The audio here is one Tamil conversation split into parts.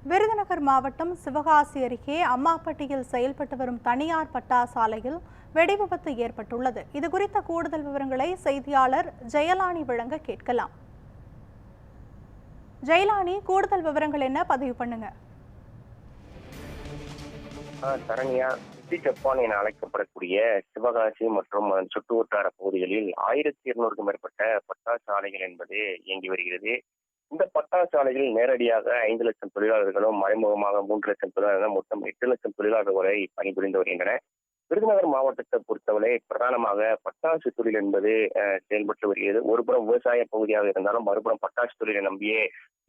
விருதுநகர் மாவட்டம் சிவகாசி அருகே அம்மாப்பட்டியில் செயல்பட்டு வரும் தனியார் பட்டாசாலையில் வெடிவிபத்து ஏற்பட்டுள்ளது. இதுகுறித்த கூடுதல் விவரங்களை செய்தியாளர் ஜெயலானி வழங்க கேட்கலாம். ஜெயலானி, கூடுதல் விவரங்கள் என்ன? பதிவு பண்ணுங்க. தரணியா, சிட்டி ஜப்பான் என அழைக்கப்படக்கூடிய சிவகாசி மற்றும் சுற்றுவட்டார பகுதிகளில் 1200க்கும் மேற்பட்ட பட்டாசு ஆலைகள் என்பது இயங்கி வருகிறது. இந்த பட்டாசு ஆலைகளில் நேரடியாக 5 லட்சம் தொழிலாளர்களும், மறைமுகமாக 3 லட்சம் தொழிலாளர்களும், மொத்தம் 8 லட்சம் தொழிலாளர்கள் வரை பணிபுரிந்து வருகின்றனர். விருதுநகர் மாவட்டத்தை பொறுத்தவரை பிரதானமாக பட்டாசு தொழில் என்பது செயல்பட்டு வருகிறது. ஒருபுறம் விவசாய பகுதியாக இருந்தாலும் மறுபுறம் பட்டாசு தொழிலை நம்பியே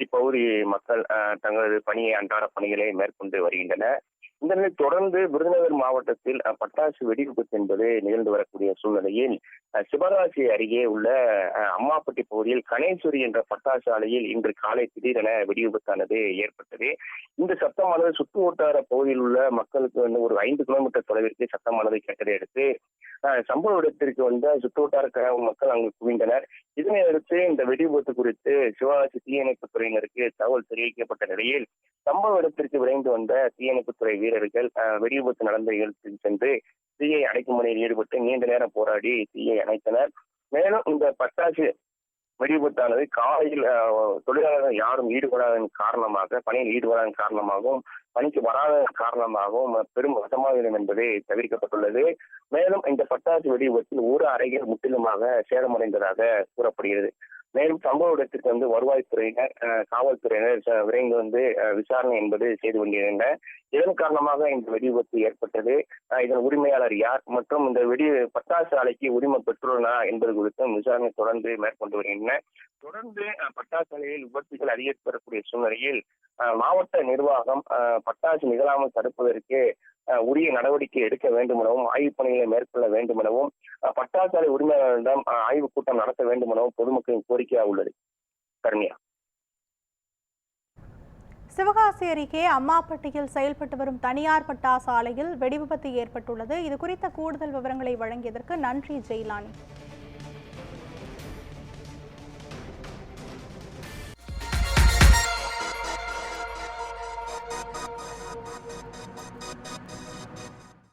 இப்பகுதி மக்கள் தங்களது பணியை, அன்றாட பணிகளை மேற்கொண்டு வருகின்றனர். இந்த நிலையில் தொடர்ந்து விருதுநகர் மாவட்டத்தில் பட்டாசு வெடிவிபத்து என்பது நிகழ்ந்து வரக்கூடிய சூழ்நிலையில் சிவகாசி அருகே உள்ள அம்மாப்பட்டி பகுதியில் கணேஸ்வரி என்ற பட்டாசு ஆலையில் இன்று காலை திடீரென வெடிவிபத்தானது ஏற்பட்டது. இந்த சத்தமானது சுற்று வட்டார பகுதியில் உள்ள மக்களுக்கு ஒரு 5 கிலோமீட்டர் தொலைவிற்கு சத்தமானது கேட்டதை அடுத்து சம்பவ இடத்திற்கு வந்த சுற்று வட்டார மக்கள் அங்கு குவிந்தனர். இதனை அடுத்து இந்த வெடிவிபத்து குறித்து சிவகாசி தீயணைப்பு துறையினருக்கு தகவல் தெரிவிக்கப்பட்ட நிலையில் சம்பவ இடத்திற்கு விரைந்து வந்த தீயணைப்புத்துறை வீரர்கள் வெடிவிபத்து நடந்த இடத்தில் சென்று தீயை அணைக்கும் பணியில் ஈடுபட்டு நீண்ட நேரம் போராடி தீயை அணைத்தனர். மேலும் இந்த பட்டாசு வெடிவிபத்தானது காலையில் தொழிலாளர்கள் யாரும் ஈடுபடாததன் காரணமாக, பணியில் ஈடுபடாதன் காரணமாகவும், பணிக்கு வராத காரணமாகவும் பெரும் அசம்பாவிதம் என்பது தவிர்க்கப்பட்டுள்ளது. மேலும் இந்த பட்டாசு வெடிவிபத்தில் ஒரு அறைகள் முற்றிலுமாக சேதமடைந்ததாக கூறப்படுகிறது. மேலும் சம்பவ இடத்திற்கு வருவாய்த்துறையினர், காவல்துறையினர் விரைந்து விசாரணை என்பது செய்து கொண்டிருந்தனர். இதன் காரணமாக இந்த வெடிவிபத்து ஏற்பட்டது. இதன் உரிமையாளர் யார் மற்றும் இந்த பட்டாசு ஆலைக்கு உரிமை பெற்றுள்ளனா என்பது குறித்தும் விசாரணை தொடர்ந்து மேற்கொண்டு வருகின்றன. தொடர்ந்து பட்டாசு ஆலையில் விபத்துகள் அதிகரித்து வரக்கூடிய சூழ்நிலையில் மாவட்ட நிர்வாகம் பட்டாசு நிகழாமல் தடுப்பதற்கு உரிய நடவடிக்கை எடுக்க வேண்டும் எனவும், ஆய்வுப் பணிகளை மேற்கொள்ள வேண்டும் எனவும், பட்டாசு ஆலை உரிமையாளர்களிடம் ஆய்வுக் கூட்டம் நடத்த வேண்டும் எனவும் பொதுமக்களின் கோரிக்கையாக உள்ளது. கருணியா, சிவகாசி அருகே அம்மாப்பட்டியில் செயல்பட்டு வரும் தனியார் பட்டாசு ஆலையில் வெடிவிபத்து ஏற்பட்டுள்ளது. இது குறித்த கூடுதல் விவரங்களை வழங்கியதற்கு நன்றி ஜெயலானி.